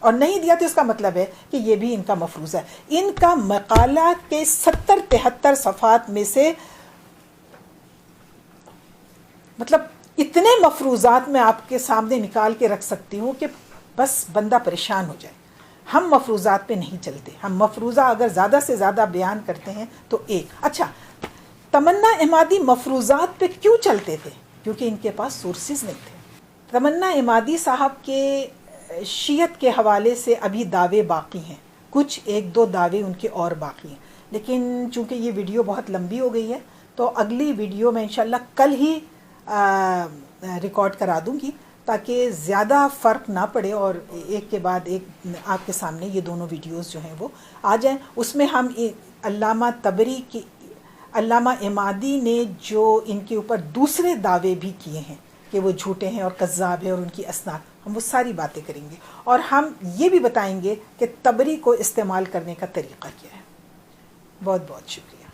اور نہیں دیا تو اس کا مطلب ہے کہ یہ بھی ان کا مفروضہ ہے. ان کا مقالہ کے 70-73 صفحات میں سے مطلب اتنے مفروضات میں آپ کے سامنے نکال کے رکھ سکتی ہوں کہ بس بندہ پریشان ہو جائے. ہم مفروضات پہ نہیں چلتے. ہم مفروضہ اگر زیادہ سے زیادہ بیان کرتے ہیں تو ایک. اچھا، تمنا عمادی مفروضات پہ کیوں چلتے تھے؟ کیونکہ ان کے پاس سورسز نہیں تھے. تمنا عمادی صاحب کے شیعت کے حوالے سے ابھی دعوے باقی ہیں، کچھ 1-2 دعوے ان کے اور باقی ہیں، لیکن چونکہ یہ ویڈیو بہت لمبی ہو گئی ہے تو اگلی ویڈیو میں انشاءاللہ کل ہی ریکارڈ کرا دوں گی. تاکہ زیادہ فرق نہ پڑے اور ایک کے بعد ایک آپ کے سامنے یہ دونوں ویڈیوز جو ہیں وہ آ جائیں. اس میں ہم علامہ طبری کی، علامہ عمادی نے جو ان کے اوپر دوسرے دعوے بھی کیے ہیں کہ وہ جھوٹے ہیں اور کذاب ہیں اور ان کی اسناد، ہم وہ ساری باتیں کریں گے. اور ہم یہ بھی بتائیں گے کہ طبری کو استعمال کرنے کا طریقہ کیا ہے. بہت بہت شکریہ.